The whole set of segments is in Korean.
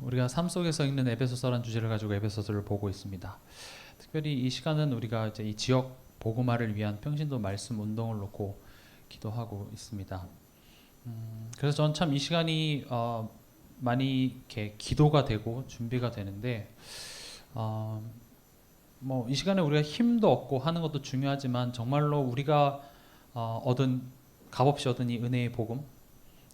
우리가 삶 속에서 읽는 에베소서라는 주제를 가지고 에베소서를 보고 있습니다. 특별히 이 시간은 우리가 이제 이 지역 복음화를 위한 평신도 말씀 운동을 놓고 기도하고 있습니다. 그래서 저는 참 이 시간이 많이 이렇게 기도가 되고 준비가 되는데, 뭐 이 시간에 우리가 힘도 얻고 하는 것도 중요하지만 정말로 우리가 값없이 얻은 이 은혜의 복음,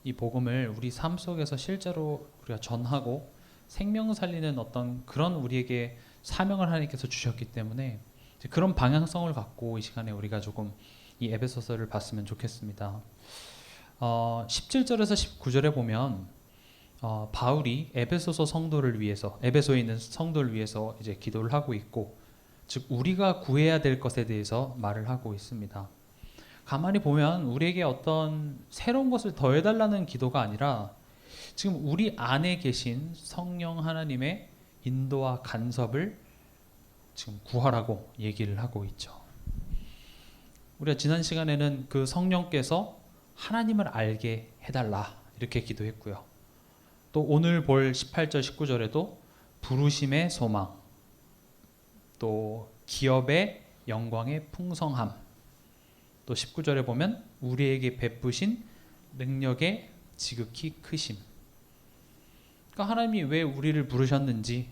이 복음을 우리 삶 속에서 실제로 우리가 전하고 생명 살리는 어떤 그런 우리에게 사명을 하나님께서 주셨기 때문에 그런 방향성을 갖고 이 시간에 우리가 조금 이 에베소서를 봤으면 좋겠습니다. 17절에서 19절에 보면 바울이 에베소서 성도를 위해서, 에베소에 있는 성도를 위해서 이제 기도를 하고 있고, 즉 우리가 구해야 될 것에 대해서 말을 하고 있습니다. 가만히 보면 우리에게 어떤 새로운 것을 더해달라는 기도가 아니라 지금 우리 안에 계신 성령 하나님의 인도와 간섭을 지금 구하라고 얘기를 하고 있죠. 우리가 지난 시간에는 그 성령께서 하나님을 알게 해달라 이렇게 기도했고요. 또 오늘 볼 18절 19절에도 부르심의 소망, 또 기업의 영광의 풍성함, 또 19절에 보면 우리에게 베푸신 능력의 지극히 크심. 그러니까 하나님이 왜 우리를 부르셨는지,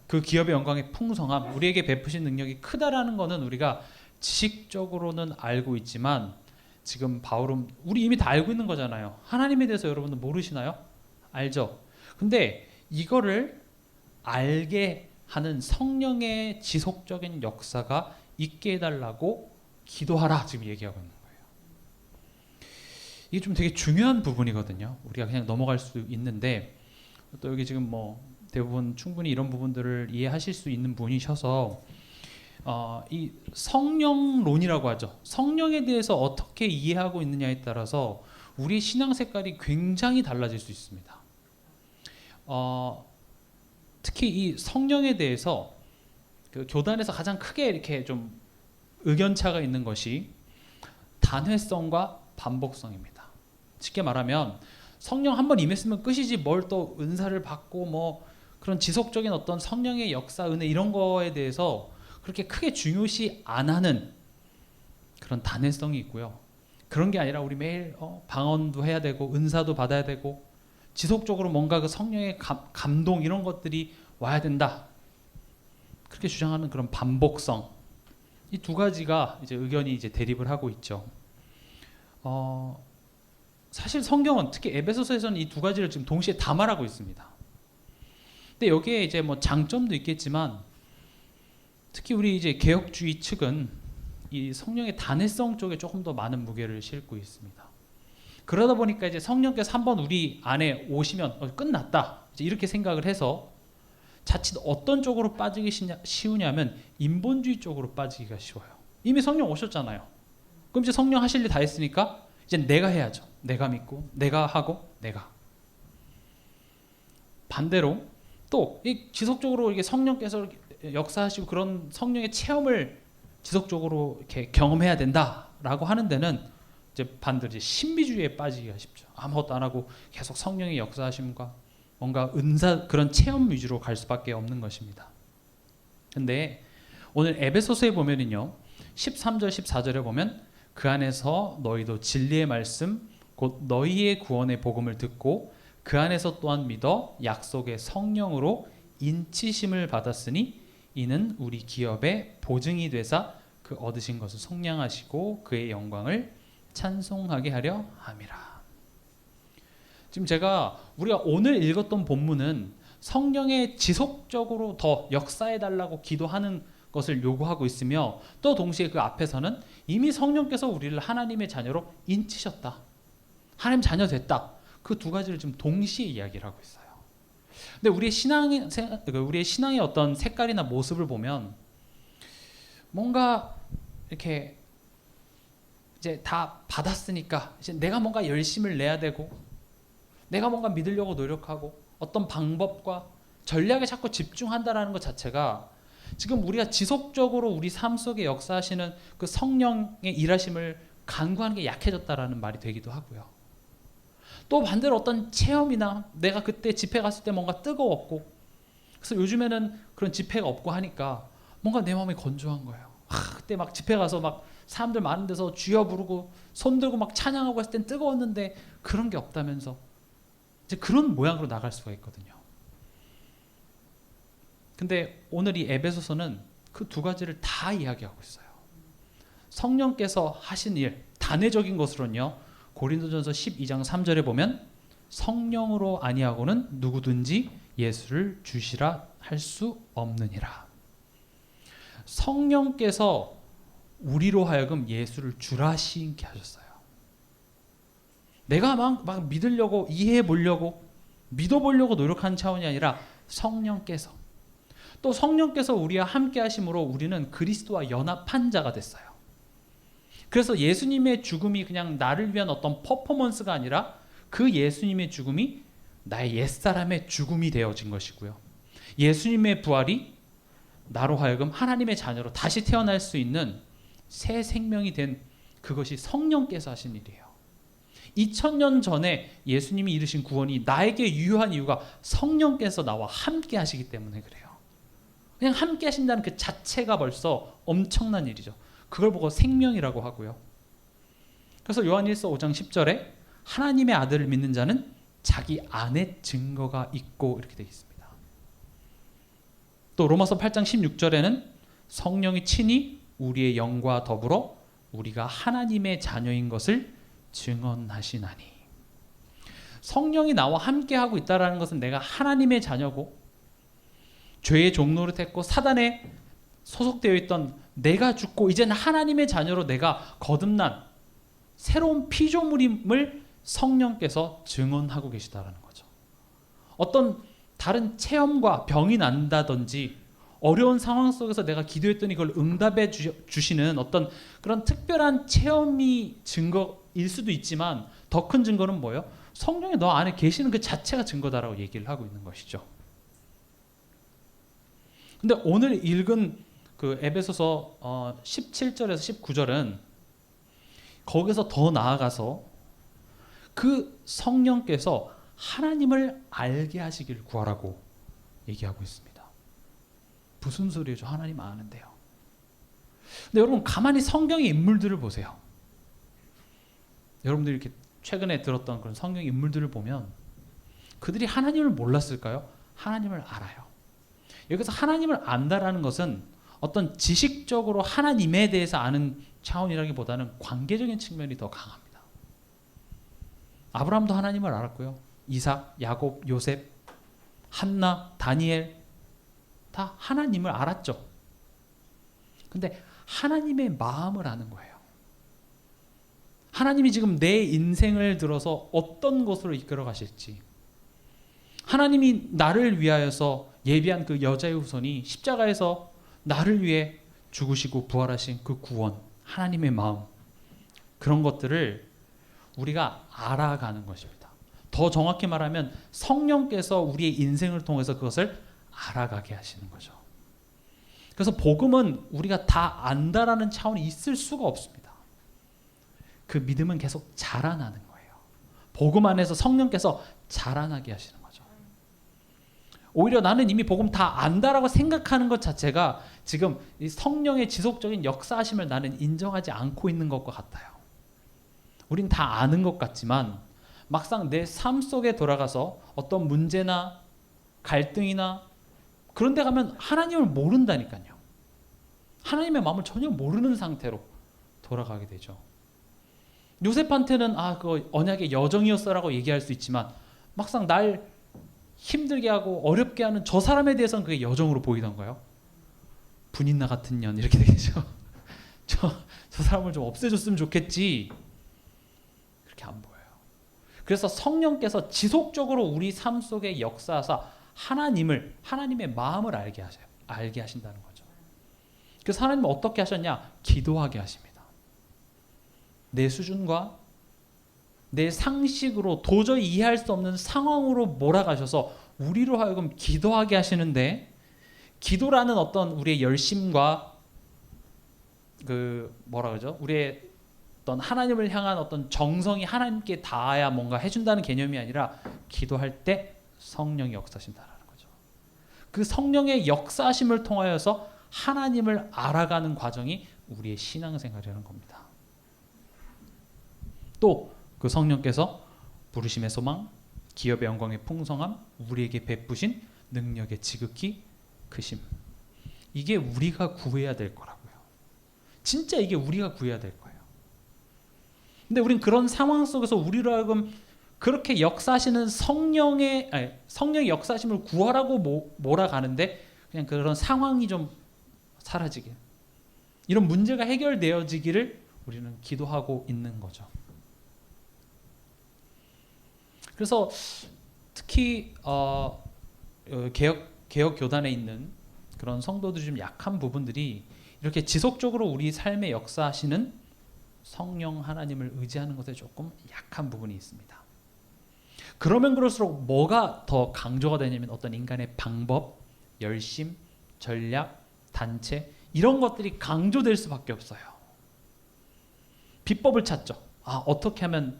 그 기업의 영광의 풍성함, 우리에게 베푸신 능력이 크다라는 것은 우리가 지식적으로는 알고 있지만, 지금 바울은 우리 이미 다 알고 있는 거잖아요. 하나님에 대해서 여러분들 모르시나요? 알죠? 근데 이거를 알게 하는 성령의 지속적인 역사가 있게 해달라고 기도하라 지금 얘기하고 있는 거예요. 이게 좀 되게 중요한 부분이거든요. 우리가 그냥 넘어갈 수 있는데, 또 여기 지금 뭐 대부분 충분히 이런 부분들을 이해하실 수 있는 분이셔서 이 성령론이라고 하죠. 성령에 대해서 어떻게 이해하고 있느냐에 따라서 우리 신앙 색깔이 굉장히 달라질 수 있습니다. 특히 이 성령에 대해서 그 교단에서 가장 크게 이렇게 좀 의견차가 있는 것이 단회성과 반복성입니다. 쉽게 말하면 성령 한번 임했으면 끝이지 뭘 또 은사를 받고 뭐 그런 지속적인 어떤 성령의 역사, 은혜 이런 거에 대해서 그렇게 크게 중요시 안 하는 그런 단회성이 있고요. 그런 게 아니라 우리 매일 방언도 해야 되고 은사도 받아야 되고 지속적으로 뭔가 그 성령의 감동 이런 것들이 와야 된다. 그렇게 주장하는 그런 반복성. 이 두 가지가 이제 의견이 이제 대립을 하고 있죠. 사실 성경은 특히 에베소서에서는 이 두 가지를 지금 동시에 다 말하고 있습니다. 근데 여기에 이제 뭐 장점도 있겠지만 특히 우리 이제 개혁주의 측은 이 성령의 단회성 쪽에 조금 더 많은 무게를 싣고 있습니다. 그러다 보니까 이제 성령께서 한번 우리 안에 오시면 끝났다 이제 이렇게 생각을 해서 자칫 어떤 쪽으로 빠지기 쉬우냐면 인본주의 쪽으로 빠지기가 쉬워요. 이미 성령 오셨잖아요. 그럼 이제 성령 하실 일 다 했으니까 이제 내가 해야죠. 내가 믿고 내가 하고 내가. 반대로 또 이 지속적으로 이게 성령께서 역사하시고 그런 성령의 체험을 지속적으로 이렇게 경험해야 된다라고 하는 데는 이제 반대로 신비주의에 빠지기가 쉽죠. 아무것도 안 하고 계속 성령의 역사하심과 뭔가 은사 그런 체험 위주로 갈 수밖에 없는 것입니다. 근데 오늘 에베소서에 보면은요 13절 14절에 보면 그 안에서 너희도 진리의 말씀 곧 너희의 구원의 복음을 듣고 그 안에서 또한 믿어 약속의 성령으로 인치심을 받았으니 이는 우리 기업의 보증이 되사 그 얻으신 것을 속량하시고 그의 영광을 찬송하게 하려 함이라. 지금 우리가 오늘 읽었던 본문은 성령의 지속적으로 더 역사해달라고 기도하는 것을 요구하고 있으며 또 동시에 그 앞에서는 이미 성령께서 우리를 하나님의 자녀로 인치셨다. 하나님 자녀 됐다. 그 두 가지를 지금 동시에 이야기를 하고 있어요. 근데 우리의 신앙의 어떤 색깔이나 모습을 보면 뭔가 이렇게 이제 다 받았으니까 이제 내가 뭔가 열심을 내야 되고 내가 뭔가 믿으려고 노력하고 어떤 방법과 전략에 자꾸 집중한다라는 것 자체가 지금 우리가 지속적으로 우리 삶 속에 역사하시는 그 성령의 일하심을 간구하는 게 약해졌다라는 말이 되기도 하고요. 또 반대로 어떤 체험이나 내가 그때 집회 갔을 때 뭔가 뜨거웠고, 그래서 요즘에는 그런 집회가 없고 하니까 뭔가 내 마음이 건조한 거예요. 그때 막 집회 가서 막 사람들 많은 데서 주여 부르고 손 들고 막 찬양하고 했을 땐 뜨거웠는데 그런 게 없다면서 이제 그런 모양으로 나갈 수가 있거든요. 근데 오늘 이 에베소서는 그 두 가지를 다 이야기하고 있어요. 성령께서 하신 일, 단회적인 것으로는요, 고린도전서 12장 3절에 보면 성령으로 아니하고는 누구든지 예수를 주시라 할 수 없느니라. 성령께서 우리로 하여금 예수를 주라 시인케 하셨어요. 내가 막 믿으려고 이해해 보려고 믿어보려고 노력하는 차원이 아니라 성령께서, 또 성령께서 우리와 함께 하심으로 우리는 그리스도와 연합한 자가 됐어요. 그래서 예수님의 죽음이 그냥 나를 위한 어떤 퍼포먼스가 아니라 그 예수님의 죽음이 나의 옛사람의 죽음이 되어진 것이고요. 예수님의 부활이 나로 하여금 하나님의 자녀로 다시 태어날 수 있는 새 생명이 된, 그것이 성령께서 하신 일이에요. 2000년 전에 예수님이 이루신 구원이 나에게 유효한 이유가 성령께서 나와 함께 하시기 때문에 그래요. 그냥 함께 하신다는 그 자체가 벌써 엄청난 일이죠. 그걸 보고 생명이라고 하고요. 그래서 요한일서 5장 10절에 하나님의 아들을 믿는 자는 자기 안에 증거가 있고 이렇게 되어 있습니다. 또 로마서 8장 16절에는 성령이 친히 우리의 영과 더불어 우리가 하나님의 자녀인 것을 증언하시나니. 성령이 나와 함께하고 있다는 것은 내가 하나님의 자녀고 죄의 종노릇했고 사단에 소속되어 있던 내가 죽고 이제는 하나님의 자녀로 내가 거듭난 새로운 피조물임을 성령께서 증언하고 계시다는 거죠. 어떤 다른 체험과 병이 난다든지 어려운 상황 속에서 내가 기도했더니 그걸 응답해 주시는 어떤 그런 특별한 체험이 증거일 수도 있지만 더 큰 증거는 뭐예요? 성령이 너 안에 계시는 그 자체가 증거다라고 얘기를 하고 있는 것이죠. 근데 오늘 읽은 그 에베소서 17절에서 19절은 거기서 더 나아가서 그 성령께서 하나님을 알게 하시길 구하라고 얘기하고 있습니다. 무슨 소리죠? 하나님 아는데요. 근데 여러분 가만히 성경의 인물들을 보세요. 여러분들이 이렇게 최근에 들었던 그런 성경 인물들을 보면 그들이 하나님을 몰랐을까요? 하나님을 알아요. 여기서 하나님을 안다라는 것은 어떤 지식적으로 하나님에 대해서 아는 차원이라기보다는 관계적인 측면이 더 강합니다. 아브라함도 하나님을 알았고요. 이삭, 야곱, 요셉, 한나, 다니엘 다 하나님을 알았죠. 근데 하나님의 마음을 아는 거예요. 하나님이 지금 내 인생을 들어서 어떤 곳으로 이끌어 가실지, 하나님이 나를 위하여서 예비한 그 여자의 후손이 십자가에서 나를 위해 죽으시고 부활하신 그 구원, 하나님의 마음, 그런 것들을 우리가 알아가는 것입니다. 더 정확히 말하면 성령께서 우리의 인생을 통해서 그것을 알아가게 하시는 거죠. 그래서 복음은 우리가 다 안다라는 차원이 있을 수가 없습니다. 그 믿음은 계속 자라나는 거예요. 복음 안에서 성령께서 자라나게 하시는 거죠. 오히려 나는 이미 복음 다 안다라고 생각하는 것 자체가 지금 이 성령의 지속적인 역사하심을 나는 인정하지 않고 있는 것과 같아요. 우린 다 아는 것 같지만 막상 내 삶 속에 돌아가서 어떤 문제나 갈등이나 그런 데 가면 하나님을 모른다니까요. 하나님의 마음을 전혀 모르는 상태로 돌아가게 되죠. 요셉한테는 그거 언약의 여정이었어라고 얘기할 수 있지만 막상 날 힘들게 하고 어렵게 하는 저 사람에 대해서는 그게 여정으로 보이던가요? 분인나 같은 년 이렇게 되겠죠. 저 사람을 좀 없애줬으면 좋겠지. 그렇게 안 보여요. 그래서 성령께서 지속적으로 우리 삶 속에 역사하사 하나님의 마음을 알게 하신다는 거죠. 그래서 하나님은 어떻게 하셨냐? 기도하게 하십니다. 내 수준과 내 상식으로 도저히 이해할 수 없는 상황으로 몰아가셔서 우리로 하여금 기도하게 하시는데, 기도라는 어떤 우리의 열심과 우리의 어떤 하나님을 향한 어떤 정성이 하나님께 닿아야 뭔가 해준다는 개념이 아니라 기도할 때 성령이 역사하신다라는 거죠. 그 성령의 역사하심을 통하여서 하나님을 알아가는 과정이 우리의 신앙생활이라는 겁니다. 또 그 성령께서 부르심의 소망, 기업의 영광의 풍성함, 우리에게 베푸신 능력의 지극히 크심. 이게 우리가 구해야 될 거라고요. 진짜 이게 우리가 구해야 될 거예요. 근데 우린 그런 상황 속에서 우리로 하여금 그렇게 역사하시는 성령의 역사하심을 구하라고 몰아가는데 그냥 그런 상황이 좀 사라지길, 이런 문제가 해결되어지기를 우리는 기도하고 있는 거죠. 그래서 특히 개혁 교단에 있는 그런 성도들이 좀 약한 부분들이 이렇게 지속적으로 우리 삶에 역사하시는 성령 하나님을 의지하는 것에 조금 약한 부분이 있습니다. 그러면 그럴수록 뭐가 더 강조가 되냐면 어떤 인간의 방법, 열심, 전략, 단체 이런 것들이 강조될 수밖에 없어요. 비법을 찾죠. 어떻게 하면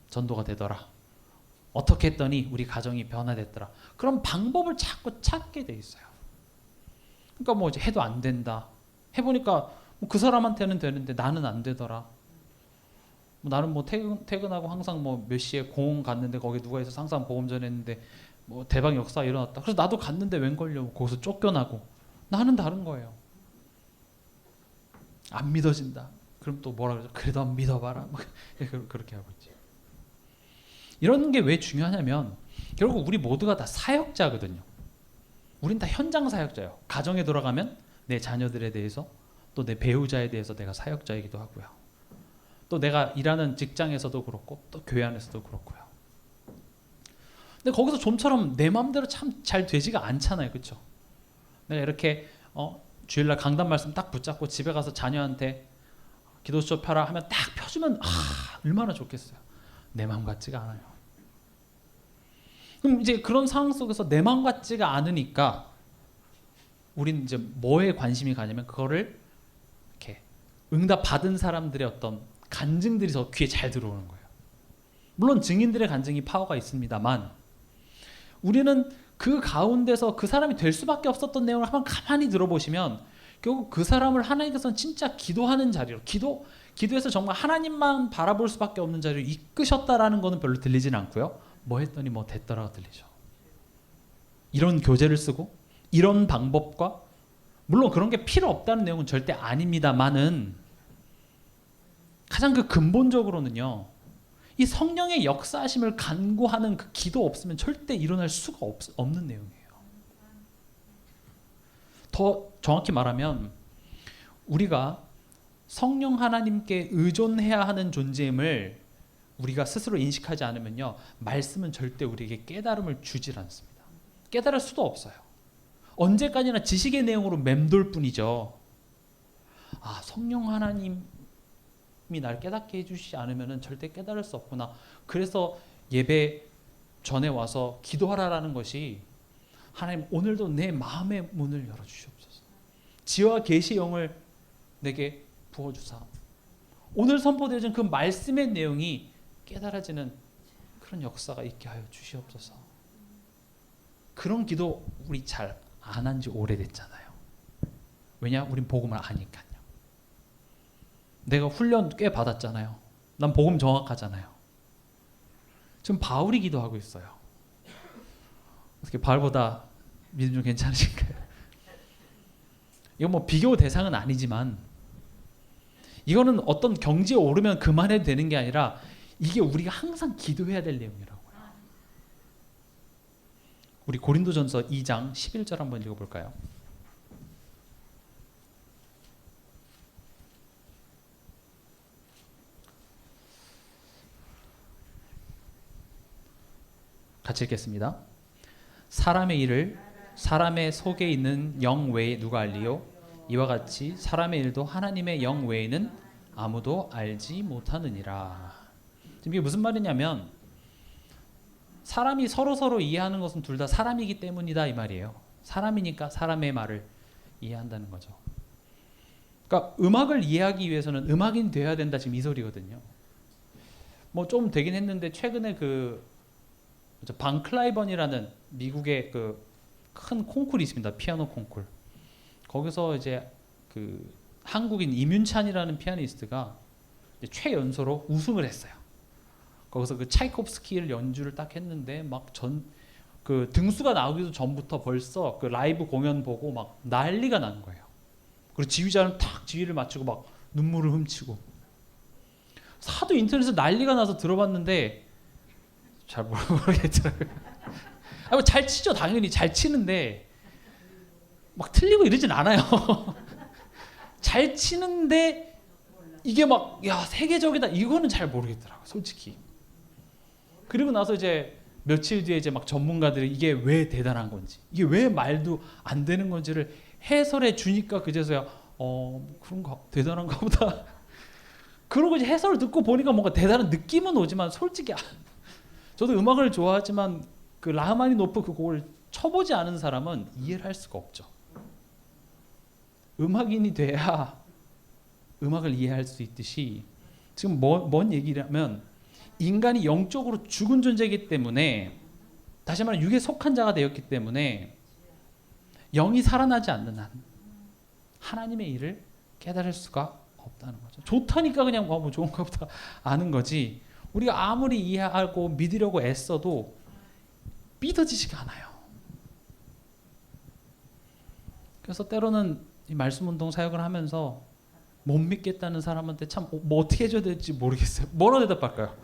전도가 되더라. 어떻게 했더니 우리 가정이 변화됐더라. 그런 방법을 자꾸 찾게 돼 있어요. 그러니까 이제 해도 안 된다. 해보니까 그 사람한테는 되는데 나는 안 되더라. 나는 퇴근하고 항상 몇 시에 공원 갔는데 거기 누가 있어서 항상 보험 전했는데 대박 역사 일어났다. 그래서 나도 갔는데 웬걸요. 거기서 쫓겨나고. 나는 다른 거예요. 안 믿어진다. 그럼 또 뭐라 그러죠? 그래도 안 믿어봐라. 그렇게 하고 있지. 이런 게 왜 중요하냐면 결국 우리 모두가 다 사역자거든요. 우린 다 현장 사역자예요. 가정에 돌아가면 내 자녀들에 대해서 또 내 배우자에 대해서 내가 사역자이기도 하고요. 또 내가 일하는 직장에서도 그렇고 또 교회 안에서도 그렇고요. 근데 거기서 좀처럼 내 마음대로 참 잘 되지가 않잖아요. 그렇죠? 내가 이렇게 주일날 강단 말씀 딱 붙잡고 집에 가서 자녀한테 기도서 펴라 하면 딱 펴주면 얼마나 좋겠어요. 내 마음 같지가 않아요. 그럼 이제 그런 상황 속에서 내 마음 같지가 않으니까 우리는 이제 뭐에 관심이 가냐면 그거를 이렇게 응답 받은 사람들의 어떤 간증들이 더 귀에 잘 들어오는 거예요. 물론 증인들의 간증이 파워가 있습니다만 우리는 그 가운데서 그 사람이 될 수밖에 없었던 내용을 한번 가만히 들어보시면 결국 그 사람을 하나님께서는 진짜 기도하는 자리로 기도해서 정말 하나님만 바라볼 수밖에 없는 자리로 이끄셨다라는 거는 별로 들리진 않고요. 뭐 했더니 됐더라고 들리죠. 이런 교재를 쓰고 이런 방법과 물론 그런 게 필요 없다는 내용은 절대 아닙니다만은 가장 그 근본적으로는요. 이 성령의 역사하심을 간구하는 그 기도 없으면 절대 일어날 수가 없는 내용이에요. 더 정확히 말하면 우리가 성령 하나님께 의존해야 하는 존재임을 우리가 스스로 인식하지 않으면요. 말씀은 절대 우리에게 깨달음을 주질 않습니다. 깨달을 수도 없어요. 언제까지나 지식의 내용으로 맴돌 뿐이죠. 성령 하나님이 날 깨닫게 해주시지 않으면 절대 깨달을 수 없구나. 그래서 예배 전에 와서 기도하라라는 것이 하나님 오늘도 내 마음의 문을 열어주시옵소서. 지혜와 계시의 영을 내게 부어주사. 오늘 선포되어진 그 말씀의 내용이 깨달아지는 그런 역사가 있게 하여 주시옵소서. 그런 기도 우리 잘 안 한 지 오래됐잖아요. 왜냐? 우린 복음을 아니까요. 내가 훈련 꽤 받았잖아요. 난 복음 정확하잖아요. 지금 바울이 기도하고 있어요. 어떻게 바울보다 믿음 좀 괜찮으신가요? 이거 비교 대상은 아니지만 이거는 어떤 경지에 오르면 그만해도 되는 게 아니라 이게 우리가 항상 기도해야 될 내용이라고요. 우리 고린도전서 2장 11절 한번 읽어볼까요? 같이 읽겠습니다. 사람의 일을 사람의 속에 있는 영 외에 누가 알리요? 이와 같이 사람의 일도 하나님의 영 외에는 아무도 알지 못하느니라. 지금 이게 무슨 말이냐면 사람이 서로 이해하는 것은 둘 다 사람이기 때문이다 이 말이에요. 사람이니까 사람의 말을 이해한다는 거죠. 그러니까 음악을 이해하기 위해서는 음악인 돼야 된다 지금 이 소리거든요. 뭐 좀 되긴 했는데 최근에 그 반 클라이번이라는 미국의 그 큰 콩쿨이 있습니다. 피아노 콩쿨. 거기서 이제 그 한국인 이윤찬이라는 피아니스트가 최연소로 우승을 했어요. 거기서 그 차이콥스키를 연주를 딱 했는데 막 그 등수가 나오기도 전부터 벌써 그 라이브 공연 보고 막 난리가 나는 거예요. 그리고 지휘자는 탁 지휘를 마치고 막 눈물을 훔치고. 하도 인터넷에서 난리가 나서 들어봤는데 잘 모르겠더라고요. 뭐 잘 치죠. 당연히 잘 치는데 막 틀리고 이러진 않아요. 잘 치는데 이게 막 야 세계적이다 이거는 잘 모르겠더라고요. 솔직히. 그리고 나서 이제 며칠 뒤에 이제 막 전문가들이 이게 왜 대단한 건지 이게 왜 말도 안 되는 건지를 해설해 주니까 그제서야 그런가 대단한가 보다. 그러고 이제 해설을 듣고 보니까 뭔가 대단한 느낌은 오지만 솔직히 저도 음악을 좋아하지만 그 라흐마니노프 그 곡을 쳐보지 않은 사람은 이해를 할 수가 없죠. 음악인이 돼야 음악을 이해할 수 있듯이 지금 뭔 얘기냐면 인간이 영적으로 죽은 존재이기 때문에 다시 말하면 육에 속한 자가 되었기 때문에 영이 살아나지 않는 한 하나님의 일을 깨달을 수가 없다는 거죠. 좋다니까 그냥 뭐 좋은가 보다 아는 거지 우리가 아무리 이해하고 믿으려고 애써도 믿어지지가 않아요. 그래서 때로는 이 말씀 운동 사역을 하면서 못 믿겠다는 사람한테 참 뭐 어떻게 해줘야 될지 모르겠어요. 뭐라 대답할까요?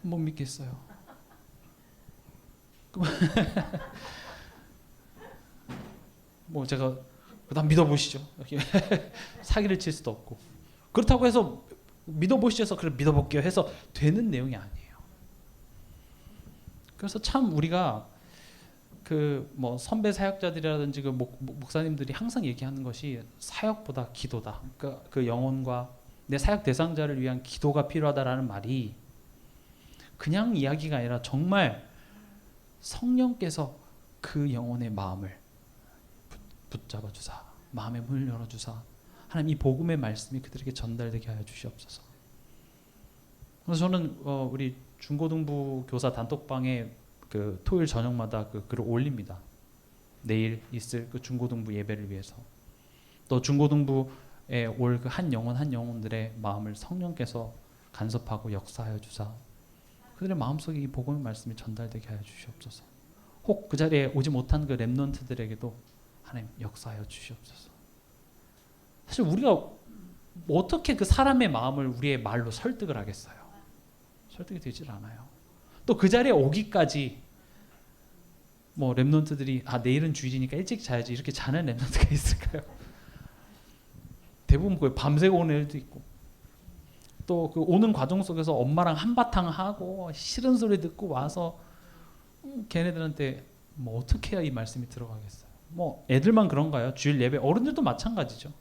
못 믿겠어요. 뭐 제가 그다음 믿어보시죠. 사기를 칠 수도 없고 그렇다고 해서 믿어보시죠 해서 그래 믿어볼게요 해서 되는 내용이 아니에요. 그래서 참 우리가 그 뭐 선배 사역자들이라든지 그 목사님들이 항상 얘기하는 것이 사역보다 기도다. 그러니까 그 영혼과 내 사역 대상자를 위한 기도가 필요하다라는 말이 그냥 이야기가 아니라 정말 성령께서 그 영혼의 마음을 붙잡아 주사 마음의 문을 열어 주사 하나님 이 복음의 말씀이 그들에게 전달되게 하여 주시옵소서. 그래서 저는 우리 중고등부 교사 단톡방에 그 토요일 저녁마다 그 글을 올립니다. 내일 있을 그 중고등부 예배를 위해서 또 중고등부에 올 그 한 영혼 한 영혼들의 마음을 성령께서 간섭하고 역사하여 주사 그들의 마음속에 이 복음의 말씀이 전달되게 하여 주시옵소서. 혹 그 자리에 오지 못한 그 렘넌트들에게도 하나님 역사하여 주시옵소서. 사실 우리가 어떻게 그 사람의 마음을 우리의 말로 설득을 하겠어요. 설득이 되질 않아요. 또 그 자리에 오기까지 뭐 렘넌트들이 내일은 주일이니까 일찍 자야지 이렇게 자는 렘넌트가 있을까요? 대부분 거의 밤새고 오는 애들도 있고 또 그 오는 과정 속에서 엄마랑 한바탕 하고 싫은 소리 듣고 와서 걔네들한테 뭐 어떻게 해야 이 말씀이 들어가겠어요? 뭐 애들만 그런가요? 주일 예배 어른들도 마찬가지죠.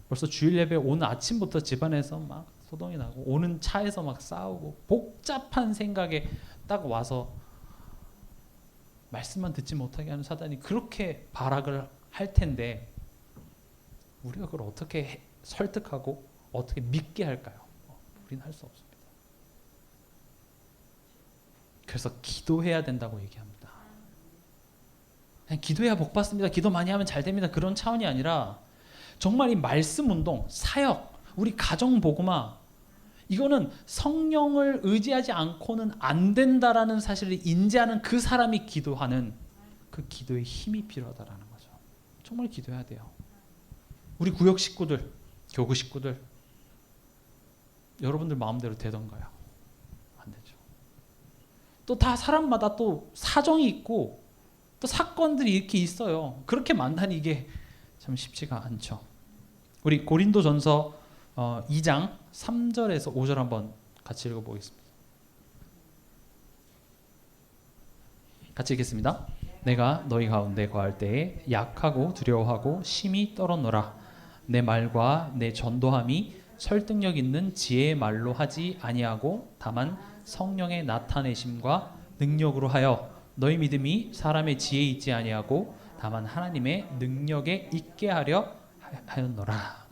벌써 주일 예배 오는 아침부터 집안에서 막 소동이 나고 오는 차에서 막 싸우고 복잡한 생각에 딱 와서 말씀만 듣지 못하게 하는 사단이 그렇게 발악을 할 텐데 우리가 그걸 어떻게 설득하고 어떻게 믿게 할까요? 우리는 할 수 없습니다. 그래서 기도해야 된다고 얘기합니다. 그냥 기도해야 복 받습니다. 기도 많이 하면 잘 됩니다. 그런 차원이 아니라 정말 이 말씀 운동, 사역, 우리 가정 복음화 이거는 성령을 의지하지 않고는 안 된다라는 사실을 인지하는 그 사람이 기도하는 그 기도의 힘이 필요하다라는 거죠. 정말 기도해야 돼요. 우리 구역 식구들, 교구 식구들 여러분들 마음대로 되던가요? 안 되죠. 또 다 사람마다 또 사정이 있고 또 사건들이 이렇게 있어요. 그렇게 만나니 이게 참 쉽지가 않죠. 우리 고린도전서 2장 3절에서 5절 한번 같이 읽어보겠습니다. 같이 읽겠습니다. 내가 너희 가운데 거할 때에 약하고 두려워하고 심히 떨었노라. 내 말과 내 전도함이 설득력 있는 지혜의 말로 하지 아니하고 다만 성령의 나타내심과 능력으로 하여 너희 믿음이 사람의 지혜에 있지 아니하고 다만 하나님의 능력에 있게 하려 하였노라.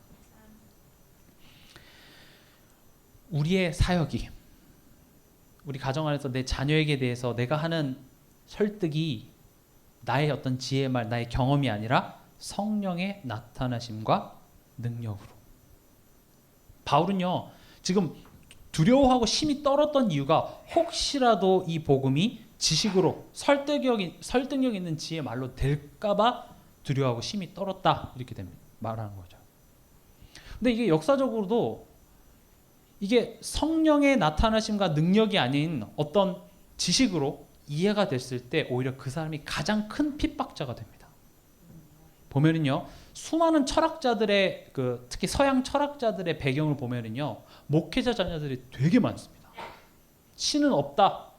우리의 사역이, 우리 가정 안에서 내 자녀에게 대해서 내가 하는 설득이 나의 어떤 지혜의 말, 나의 경험이 아니라 성령의 나타나심과 능력으로. 바울은요, 지금 두려워하고 심히 떨었던 이유가 혹시라도 이 복음이 지식으로 설득력 있는 지혜의 말로 될까봐 두려워하고 심히 떨었다, 이렇게 말하는 거죠. 근데 이게 역사적으로도 이게 성령의 나타나심과 능력이 아닌 어떤 지식으로 이해가 됐을 때 오히려 그 사람이 가장 큰 핍박자가 됩니다. 보면은요, 수많은 철학자들의 특히 서양 철학자들의 배경을 보면은요, 목회자 자녀들이 되게 많습니다. 신은 없다,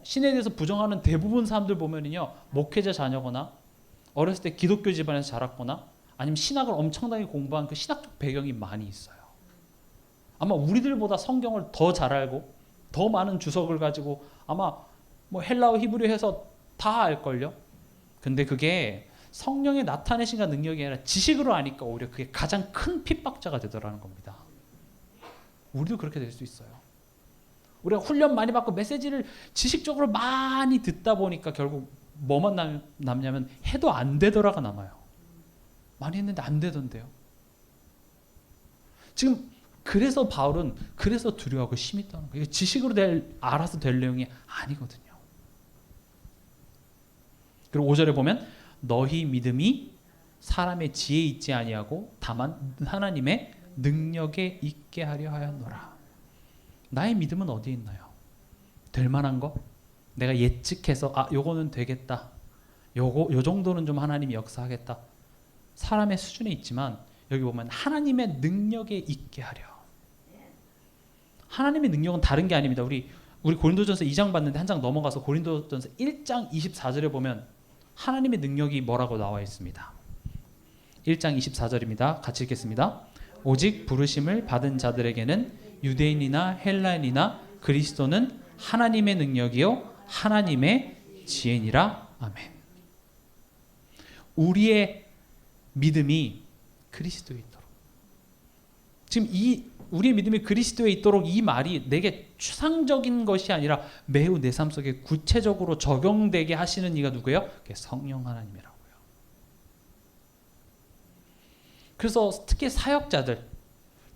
신에 대해서 부정하는 대부분 사람들 보면은요, 목회자 자녀거나 어렸을 때 기독교 집안에서 자랐거나 아니면 신학을 엄청나게 공부한 그 신학적 배경이 많이 있어요. 아마 우리들보다 성경을 더 잘 알고 더 많은 주석을 가지고 아마 헬라어 히브리 해서 다 알걸요. 근데 그게 성령의 나타내심과 능력이 아니라 지식으로 아니까 오히려 그게 가장 큰 핍박자가 되더라는 겁니다. 우리도 그렇게 될 수 있어요. 우리가 훈련 많이 받고 메시지를 지식적으로 많이 듣다 보니까 결국 뭐만 남냐면 해도 안 되더라가 남아요. 많이 했는데 안 되던데요. 지금 그래서 바울은 그래서 두려워하고 심히 떠는 거예요. 지식으로 알아서 될 내용이 아니거든요. 그리고 5절에 보면 너희 믿음이 사람의 지혜에 있지 아니하고 다만 하나님의 능력에 있게 하려 하였노라. 나의 믿음은 어디에 있나요? 될 만한 거? 내가 예측해서 요거는 되겠다. 요 정도는 좀 하나님이 역사하겠다. 사람의 수준에 있지만 여기 보면 하나님의 능력에 있게 하려. 하나님의 능력은 다른 게 아닙니다. 우리 고린도전서 2장 봤는데 한 장 넘어가서 고린도전서 1장 24절에 보면 하나님의 능력이 뭐라고 나와 있습니다. 1장 24절입니다. 같이 읽겠습니다. 오직 부르심을 받은 자들에게는 유대인이나 헬라인이나 그리스도는 하나님의 능력이요 하나님의 지혜니라. 아멘. 우리의 믿음이 그리스도에 있도록. 지금 우리의 믿음이 그리스도에 있도록 이 말이 내게 추상적인 것이 아니라 매우 내 삶 속에 구체적으로 적용되게 하시는 이가 누구예요? 그게 성령 하나님이라고요. 그래서 특히 사역자들,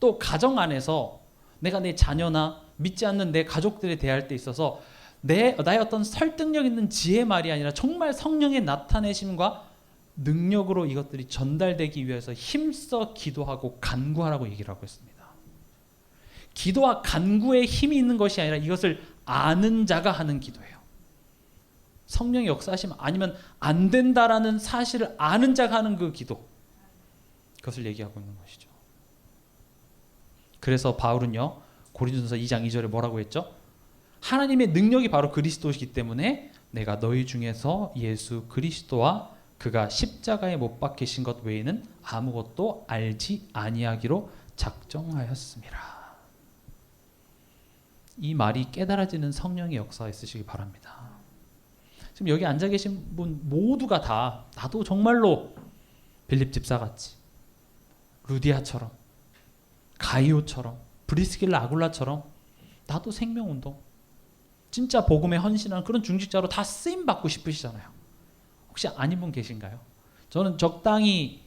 또 가정 안에서 내가 내 자녀나 믿지 않는 내 가족들에 대할 때 있어서 나의 어떤 설득력 있는 지혜의 말이 아니라 정말 성령의 나타내심과 능력으로 이것들이 전달되기 위해서 힘써 기도하고 간구하라고 얘기를 하고 있습니다. 기도와 간구에 힘이 있는 것이 아니라 이것을 아는 자가 하는 기도예요. 성령의 역사하심 아니면 안 된다라는 사실을 아는 자가 하는 그 기도, 그것을 얘기하고 있는 것이죠. 그래서 바울은요, 고린도전서 2장 2절에 뭐라고 했죠? 하나님의 능력이 바로 그리스도이기 때문에 내가 너희 중에서 예수 그리스도와 그가 십자가에 못 박히신 것 외에는 아무것도 알지 아니하기로 작정하였습니다. 이 말이 깨달아지는 성령의 역사가 있으시기 바랍니다. 지금 여기 앉아 계신 분 모두가 다 나도 정말로 빌립 집사같이, 루디아처럼, 가이오처럼, 브리스길라 아굴라처럼 나도 생명운동, 진짜 복음에 헌신하는 그런 중직자로 다 쓰임 받고 싶으시잖아요. 혹시 아닌 분 계신가요? 저는 적당히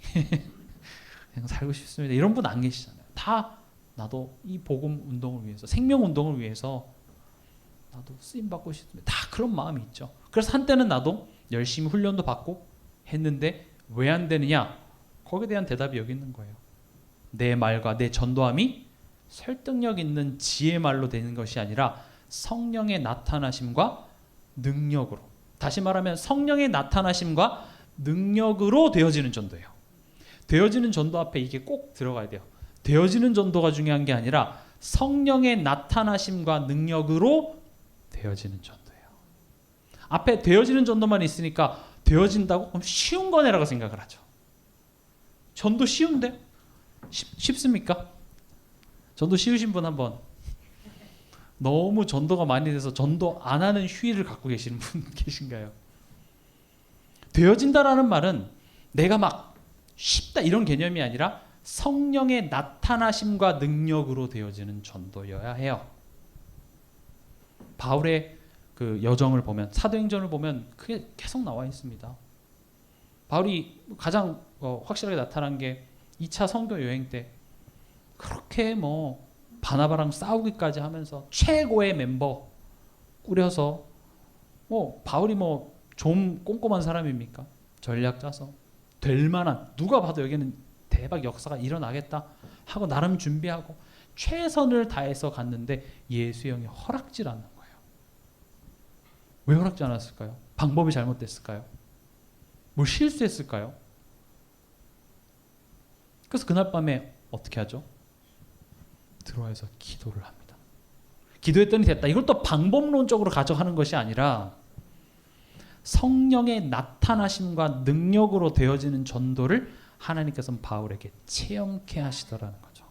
그냥 살고 싶습니다. 이런 분 안 계시잖아요. 다 나도 이 복음 운동을 위해서, 생명 운동을 위해서 나도 쓰임 받고 싶습니다. 다 그런 마음이 있죠. 그래서 한때는 나도 열심히 훈련도 받고 했는데 왜 안 되느냐? 거기에 대한 대답이 여기 있는 거예요. 내 말과 내 전도함이 설득력 있는 지혜 말로 되는 것이 아니라 성령의 나타나심과 능력으로, 다시 말하면 성령의 나타나심과 능력으로 되어지는 전도예요. 되어지는 전도 앞에 이게 꼭 들어가야 돼요. 되어지는 전도가 중요한 게 아니라 성령의 나타나심과 능력으로 되어지는 전도예요. 앞에 되어지는 전도만 있으니까 되어진다고? 그럼 쉬운 거네라고 생각을 하죠. 전도 쉬운데? 쉽습니까? 전도 쉬우신 분 한번. 너무 전도가 많이 돼서 전도 안 하는 휴일을 갖고 계시는 분 계신가요? 되어진다라는 말은 내가 막 쉽다 이런 개념이 아니라 성령의 나타나심과 능력으로 되어지는 전도여야 해요. 바울의 그 여정을 보면, 사도행전을 보면 그게 계속 나와 있습니다. 바울이 가장 확실하게 나타난 게 2차 선교 여행 때 그렇게 뭐 바나바랑 싸우기까지 하면서 최고의 멤버 꾸려서, 뭐 바울이 뭐 좀 꼼꼼한 사람입니까? 전략 짜서 될 만한, 누가 봐도 여기는 대박 역사가 일어나겠다 하고 나름 준비하고 최선을 다해서 갔는데 예수의 영이 허락질 않는 거예요. 왜 허락지 않았을까요? 방법이 잘못됐을까요? 뭘 실수했을까요? 그래서 그날 밤에 어떻게 하죠? 들어와서 기도를 합니다. 기도했더니 됐다. 이걸 또 방법론적으로 가져가는 것이 아니라 성령의 나타나심과 능력으로 되어지는 전도를 하나님께서는 바울에게 체험케 하시더라는 거죠.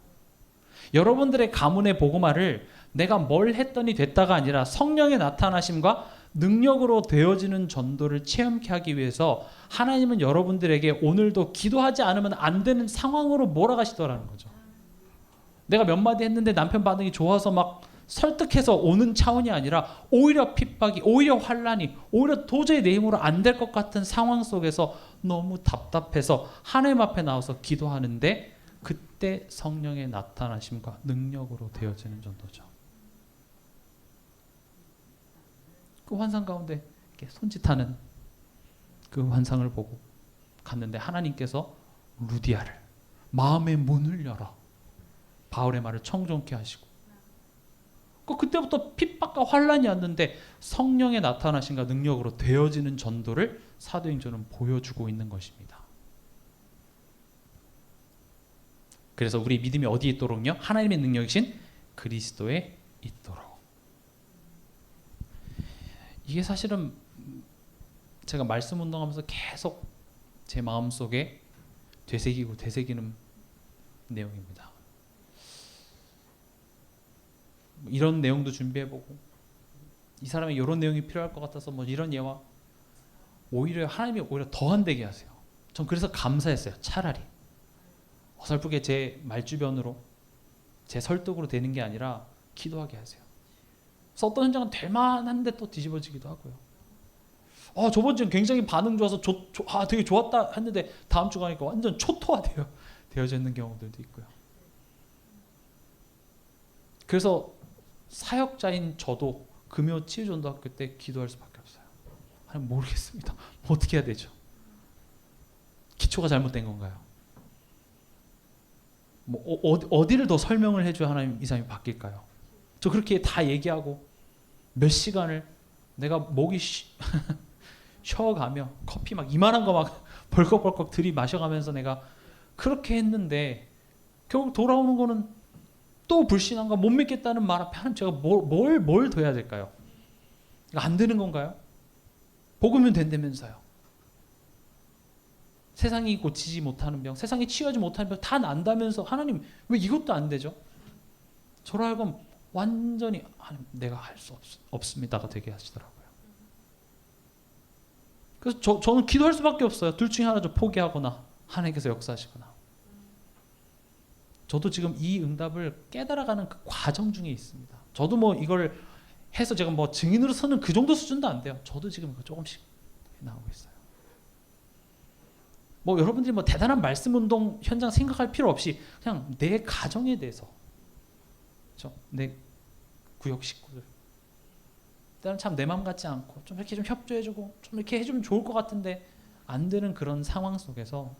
여러분들의 가문의 복음화를 내가 뭘 했더니 됐다가 아니라 성령의 나타나심과 능력으로 되어지는 전도를 체험케 하기 위해서 하나님은 여러분들에게 오늘도 기도하지 않으면 안 되는 상황으로 몰아가시더라는 거죠. 내가 몇 마디 했는데 남편 반응이 좋아서 막 설득해서 오는 차원이 아니라 오히려 핍박이, 오히려 환란이, 오히려 도저히 내 힘으로 안 될 것 같은 상황 속에서 너무 답답해서 하나님 앞에 나와서 기도하는데 그때 성령의 나타나심과 능력으로 되어지는 전도죠. 그 환상 가운데 이렇게 손짓하는 그 환상을 보고 갔는데 하나님께서 루디아를, 마음의 문을 열어 바울의 말을 청종케 하시고, 그때부터 핍박과 환란이 왔는데 성령의 나타나심과 능력으로 되어지는 전도를 사도행전은 보여주고 있는 것입니다. 그래서 우리 믿음이 어디에 있도록요? 하나님의 능력이신 그리스도에 있도록. 이게 사실은 제가 말씀 운동하면서 계속 제 마음속에 되새기는 내용입니다. 이런 내용도 준비해보고, 이 사람이 이런 내용이 필요할 것 같아서 뭐 이런 예화, 오히려 하나님이 오히려 더 안 되게 하세요. 전 그래서 감사했어요. 차라리 어설프게 제 말주변으로, 제 설득으로 되는 게 아니라 기도하게 하세요. 그래서 어떤 현장은 될 만한데 또 뒤집어지기도 하고요. 저번 주엔 굉장히 반응 좋아서 되게 좋았다 했는데 다음 주 가니까 완전 되어져 있는 경우들도 있고요. 그래서 사역자인 저도 금요 치유전도학교 때 기도할 수밖에 없어요. 아니, 모르겠습니다. 어떻게 해야 되죠? 기초가 잘못된 건가요? 뭐 어디를 더 설명을 해줘야 하나님 이 사람이 바뀔까요? 저 그렇게 다 얘기하고 몇 시간을 내가 목이 쉬어가며 커피 막 이만한 거 막 벌컥벌컥 들이마셔가면서 내가 그렇게 했는데 결국 돌아오는 거는 또 불신한가 못 믿겠다는 말 앞에 하나님 제가 뭘 더 해야 될까요? 안 되는 건가요? 복으면 된다면서요. 세상이 고치지 못하는 병, 세상이 치유하지 못하는 병 다 난다면서 하나님 왜 이것도 안 되죠? 저로 하여금 완전히 하나님 내가 할 수 없습니다가 되게 하시더라고요. 그래서 저는 기도할 수밖에 없어요. 둘 중에 하나죠. 포기하거나 하나님께서 역사하시거나. 저도 지금 이 응답을 깨달아가는 그 과정 중에 있습니다. 저도 뭐 이걸 해서 제가 뭐 증인으로 서는 그 정도 수준도 안 돼요. 저도 지금 조금씩 나오고 있어요. 뭐 여러분들이 뭐 대단한 말씀 운동 현장 생각할 필요 없이 그냥 내 가정에 대해서, 그렇죠? 내 구역 식구들, 때로는 참 내 마음 같지 않고 좀 이렇게 좀 협조해주고 좀 이렇게 해주면 좋을 것 같은데 안 되는 그런 상황 속에서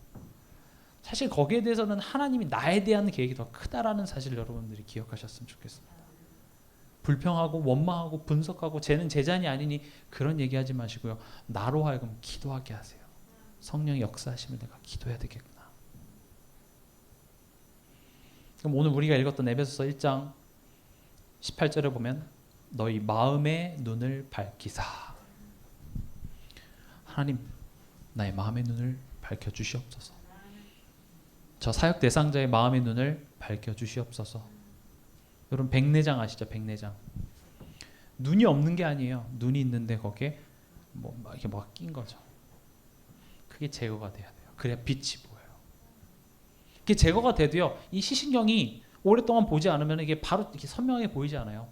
사실 거기에 대해서는 하나님이 나에 대한 계획이 더 크다라는 사실을 여러분들이 기억하셨으면 좋겠습니다. 불평하고 원망하고 분석하고 쟤는 제 잔이 아니니 그런 얘기하지 마시고요. 나로 하여금 기도하게 하세요. 성령의 역사하심을 내가 기도해야 되겠구나. 그럼 오늘 우리가 읽었던 에베소서 1장 18절에 보면 너희 마음의 눈을 밝히사. 하나님 나의 마음의 눈을 밝혀주시옵소서. 저 사역 대상자의 마음의 눈을 밝혀주시옵소서. 여러분 백내장 아시죠? 백내장. 눈이 없는 게 아니에요. 눈이 있는데 거기에 이렇게 뭐가 낀 거죠. 그게 제거가 돼야 돼요. 그래야 빛이 보여요. 그게 제거가 돼도요, 이 시신경이 오랫동안 보지 않으면 이게 바로 이렇게 선명하게 보이지 않아요.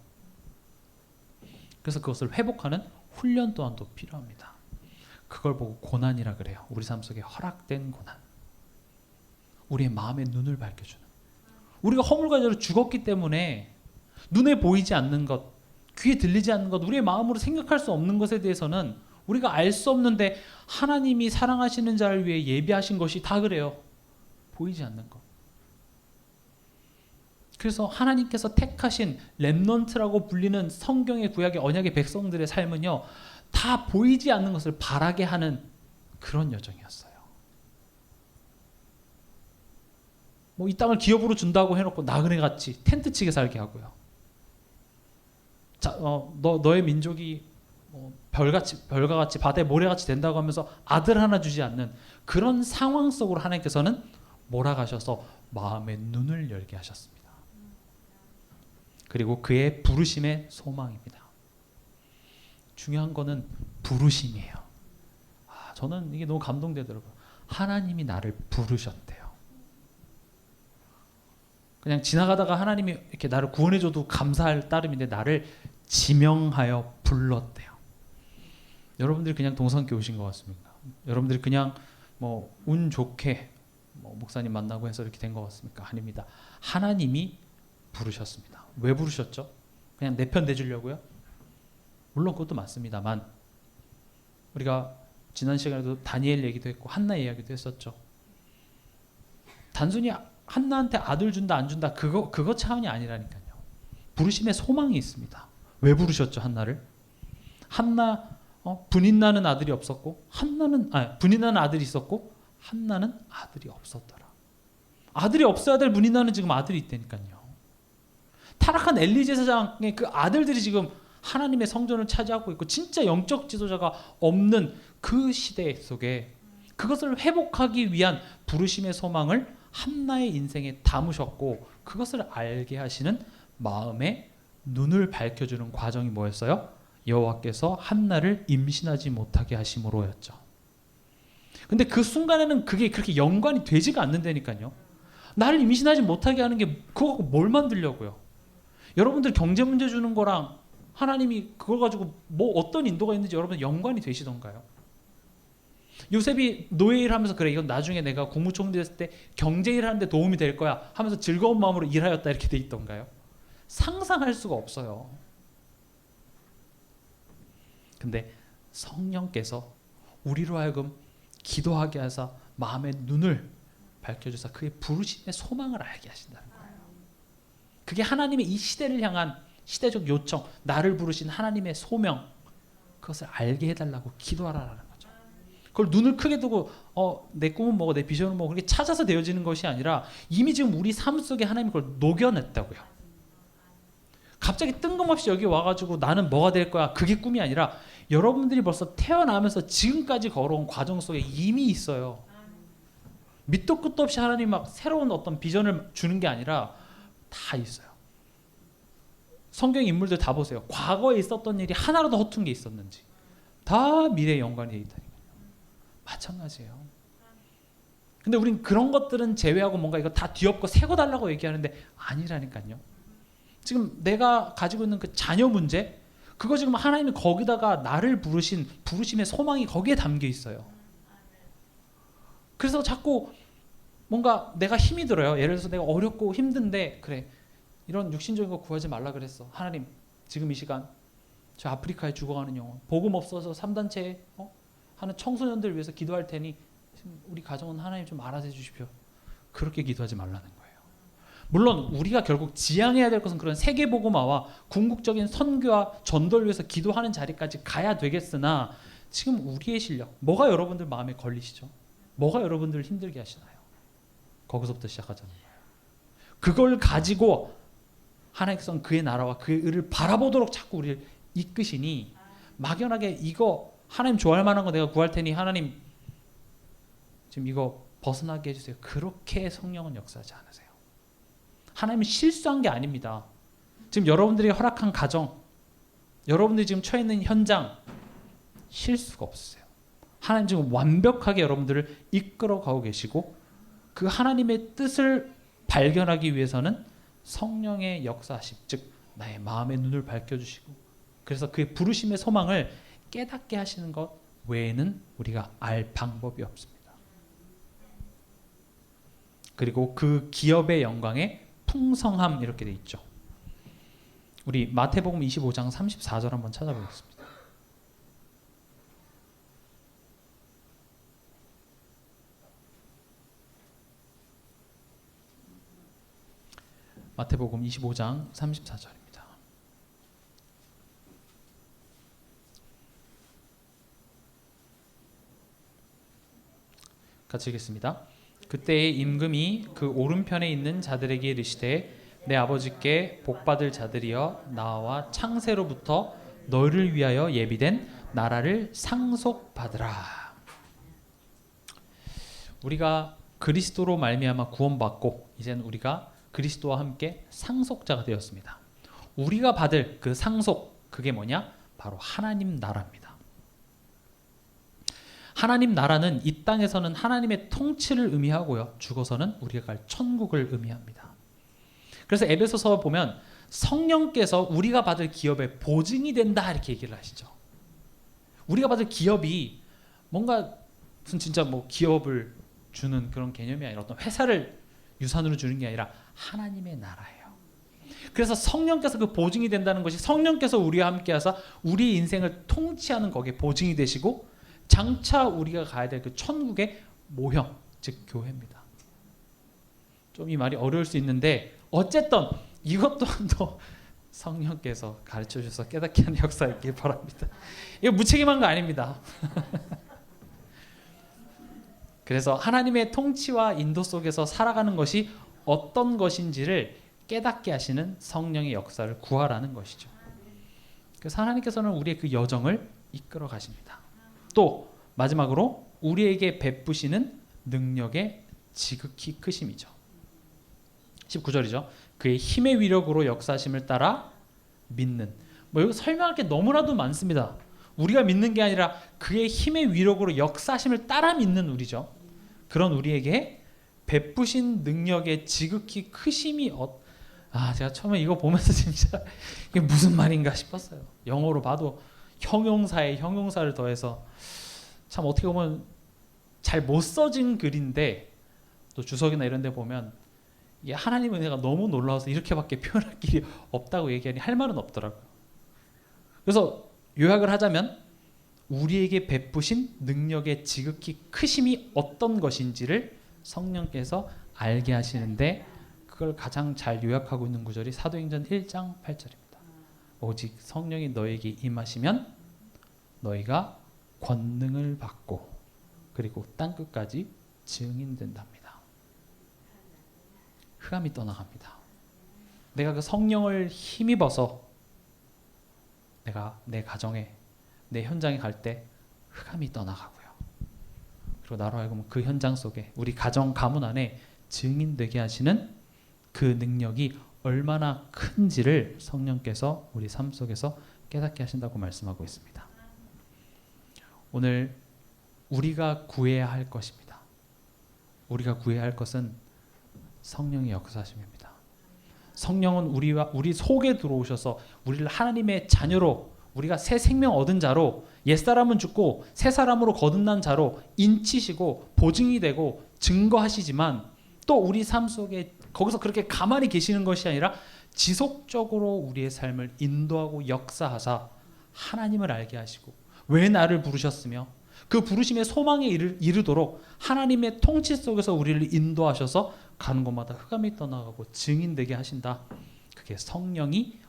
그래서 그것을 회복하는 훈련 또한도 필요합니다. 그걸 보고 고난이라 그래요. 우리 삶 속에 허락된 고난. 우리의 마음의 눈을 밝혀주는. 우리가 허물과제로 죽었기 때문에 눈에 보이지 않는 것, 귀에 들리지 않는 것, 우리의 마음으로 생각할 수 없는 것에 대해서는 우리가 알 수 없는데 하나님이 사랑하시는 자를 위해 예비하신 것이 다 그래요. 보이지 않는 것. 그래서 하나님께서 택하신 렘넌트라고 불리는 성경의 구약의 언약의 백성들의 삶은요, 다 보이지 않는 것을 바라게 하는 그런 여정이었어요. 뭐 이 땅을 기업으로 준다고 해놓고 나그네같이 텐트 치게 살게 하고요. 자, 너의 민족이 별과 같이 바다의 모래같이 된다고 하면서 아들 하나 주지 않는 그런 상황 속으로 하나님께서는 몰아가셔서 마음의 눈을 열게 하셨습니다. 그리고 그의 부르심의 소망입니다. 중요한 거는 부르심이에요. 저는 이게 너무 감동되더라고요. 하나님이 나를 부르셨대요. 그냥 지나가다가 하나님이 이렇게 나를 구원해줘도 감사할 따름인데 나를 지명하여 불렀대요. 여러분들이 그냥 동성교 오신 것 같습니까? 여러분들이 그냥 뭐 운 좋게 목사님 만나고 해서 이렇게 된 것 같습니까? 아닙니다. 하나님이 부르셨습니다. 왜 부르셨죠? 그냥 내 편 대주려고요? 물론 그것도 맞습니다만 우리가 지난 시간에도 다니엘 얘기도 했고 한나 이야기도 했었죠. 단순히 한나한테 아들 준다 안 준다 그거 차원이 아니라니까요. 부르심의 소망이 있습니다. 왜 부르셨죠 한나를? 한나 분인 나는 아들이 없었고 분인 나는 아들이 있었고 한나는 아들이 없었더라. 아들이 없어야 될 분인 나는 지금 아들이 있다니까요. 타락한 엘리 제사장의 그 아들들이 지금 하나님의 성전을 차지하고 있고 진짜 영적 지도자가 없는 그 시대 속에 그것을 회복하기 위한 부르심의 소망을 한나의 인생에 담으셨고 그것을 알게 하시는 마음의 눈을 밝혀주는 과정이 뭐였어요? 여호와께서 한나를 임신하지 못하게 하심으로였죠. 근데 그 순간에는 그게 그렇게 연관이 되지가 않는다니까요. 나를 임신하지 못하게 하는 게 그거 갖고 뭘 만들려고요? 여러분들 경제 문제 주는 거랑 하나님이 그걸 가지고 뭐 어떤 인도가 있는지 여러분 연관이 되시던가요? 요셉이 노예일 하면서 그래 이건 나중에 내가 국무총리 됐을 때 경제일 하는데 도움이 될 거야 하면서 즐거운 마음으로 일하였다 이렇게 돼 있던가요? 상상할 수가 없어요. 근데 성령께서 우리로 하여금 기도하게 하사 마음의 눈을 밝혀주사 그의 부르심의 소망을 알게 하신다는 거예요. 그게 하나님의 이 시대를 향한 시대적 요청, 나를 부르신 하나님의 소명, 그것을 알게 해달라고 기도하라는 거죠. 그걸 눈을 크게 두고 내 꿈은 뭐고 내 비전은 뭐고 그렇게 찾아서 되어지는 것이 아니라 이미 지금 우리 삶 속에 하나님이 그걸 녹여냈다고요. 갑자기 뜬금없이 여기 와가지고 나는 뭐가 될 거야 그게 꿈이 아니라 여러분들이 벌써 태어나면서 지금까지 걸어온 과정 속에 이미 있어요. 밑도 끝도 없이 하나님 막 새로운 어떤 비전을 주는 게 아니라 다 있어요. 성경 인물들 다 보세요. 과거에 있었던 일이 하나라도 허튼 게 있었는지 다 미래에 연관이 되어 있다니까요. 마찬가지예요. 근데 우린 그런 것들은 제외하고 뭔가 이거 다 뒤엎고 세고달라고 얘기하는데 아니라니까요. 지금 내가 가지고 있는 그 자녀 문제 그거 지금 하나님이 거기다가 나를 부르신 부르심의 소망이 거기에 담겨 있어요. 그래서 자꾸 뭔가 내가 힘이 들어요. 예를 들어서 내가 어렵고 힘든데 그래 이런 육신적인 거 구하지 말라 그랬어. 하나님 지금 이 시간 저 아프리카에 죽어가는 영혼 복음 없어서 3단체 하는 청소년들 위해서 기도할 테니 우리 가정은 하나님 좀 알아서 해주십시오. 그렇게 기도하지 말라는 거예요. 물론 우리가 결국 지향해야 될 것은 그런 세계복음화와 궁극적인 선교와 전도를 위해서 기도하는 자리까지 가야 되겠으나 지금 우리의 실력 뭐가 여러분들 마음에 걸리시죠? 뭐가 여러분들을 힘들게 하시나요? 거기서부터 시작하자는 거예요. 그걸 가지고 하나님께서는 그의 나라와 그의 의를 바라보도록 자꾸 우리를 이끄시니 막연하게 이거 하나님 좋아할 만한 거 내가 구할 테니 하나님 지금 이거 벗어나게 해주세요. 그렇게 성령은 역사하지 않으세요. 하나님은 실수한 게 아닙니다. 지금 여러분들이 허락한 가정, 여러분들이 지금 처해 있는 현장 실수가 없으세요. 하나님 지금 완벽하게 여러분들을 이끌어 가고 계시고 그 하나님의 뜻을 발견하기 위해서는 성령의 역사하심, 즉 나의 마음의 눈을 밝혀주시고 그래서 그의 부르심의 소망을 깨닫게 하시는 것 외에는 우리가 알 방법이 없습니다. 그리고 그 기업의 영광에 풍성함 이렇게 돼 있죠. 우리 마태복음 25장 34절 한번 찾아보겠습니다. 마태복음 25장 34절입니다. 같이 읽겠습니다. 그때의 임금이 그 오른편에 있는 자들에게 이르시되 내 아버지께 복받을 자들이여 나와 창세로부터 너희를 위하여 예비된 나라를 상속받으라. 우리가 그리스도로 말미암아 구원받고 이제는 우리가 그리스도와 함께 상속자가 되었습니다. 우리가 받을 그 상속 그게 뭐냐? 바로 하나님 나라입니다. 하나님 나라는 이 땅에서는 하나님의 통치를 의미하고요. 죽어서는 우리가 갈 천국을 의미합니다. 그래서 에베소서 보면 성령께서 우리가 받을 기업의 보증이 된다 이렇게 얘기를 하시죠. 우리가 받을 기업이 뭔가 무슨 진짜 뭐 기업을 주는 그런 개념이 아니라 어떤 회사를 유산으로 주는 게 아니라 하나님의 나라예요. 그래서 성령께서 그 보증이 된다는 것이 성령께서 우리와 함께 하사 우리 인생을 통치하는 거기에 보증이 되시고 장차 우리가 가야 될 그 천국의 모형, 즉 교회입니다. 좀 이 말이 어려울 수 있는데 어쨌든 이것 또한도 성령께서 가르쳐 주셔서 깨닫게 하는 역사가 있길 바랍니다. 이거 무책임한 거 아닙니다. 그래서 하나님의 통치와 인도 속에서 살아가는 것이 어떤 것인지를 깨닫게 하시는 성령의 역사를 구하라는 것이죠. 그래서 하나님께서는 우리의 그 여정을 이끌어 가십니다. 또 마지막으로 우리에게 베푸시는 능력의 지극히 크심이죠. 19절이죠. 그의 힘의 위력으로 역사하심을 따라 믿는. 뭐 여기 설명할 게 너무나도 많습니다. 우리가 믿는 게 아니라 그의 힘의 위력으로 역사하심을 따라 믿는 우리죠. 그런 우리에게 베푸신 능력의 지극히 크심이 제가 처음에 이거 보면서 진짜 이게 무슨 말인가 싶었어요. 영어로 봐도 형용사에 형용사를 더해서 참 어떻게 보면 잘 못 써진 글인데 또 주석이나 이런 데 보면 이게 하나님 은혜가 너무 놀라워서 이렇게밖에 표현할 길이 없다고 얘기하니 할 말은 없더라고요. 그래서 요약을 하자면 우리에게 베푸신 능력의 지극히 크심이 어떤 것인지를 성령께서 알게 하시는데 그걸 가장 잘 요약하고 있는 구절이 사도행전 1장 8절입니다. 오직 성령이 너에게 임하시면 너희가 권능을 받고 그리고 땅끝까지 증인된답니다. 흑암이 떠나갑니다. 내가 그 성령을 힘입어서 내가 내 가정에 내 현장에 갈 때 흑암이 떠나가고요. 그리고 나로 하여금 그 현장 속에 우리 가정 가문 안에 증인되게 하시는 그 능력이 얼마나 큰지를 성령께서 우리 삶 속에서 깨닫게 하신다고 말씀하고 있습니다. 오늘 우리가 구해야 할 것입니다. 우리가 구해야 할 것은 성령의 역사심입니다. 성령은 우리 속에 들어오셔서 우리를 하나님의 자녀로 우리가 새 생명 얻은 자로 옛사람은 죽고 새 사람으로 거듭난 자로 인치시고 보증이 되고 증거하시지만 또 우리 삶 속에 거기서 그렇게 가만히 계시는 것이 아니라 지속적으로 우리의 삶을 인도하고 역사하사 하나님을 알게 하시고 왜 나를 부르셨으며 그 부르심의 소망에 이르도록 하나님의 통치 속에서 우리를 인도하셔서 가는 곳마다 흑암이 떠나가고 증인되게 하신다. 그게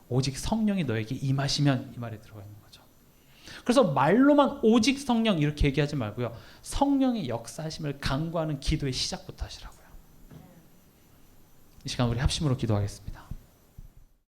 오직 성령이 너에게 임하시면 이 말에 들어가 있는 거죠. 그래서 말로만 오직 성령 이렇게 얘기하지 말고요. 성령의 역사하심을 간구하는 기도의 시작부터 하시라고요. 이 시간 우리 합심으로 기도하겠습니다.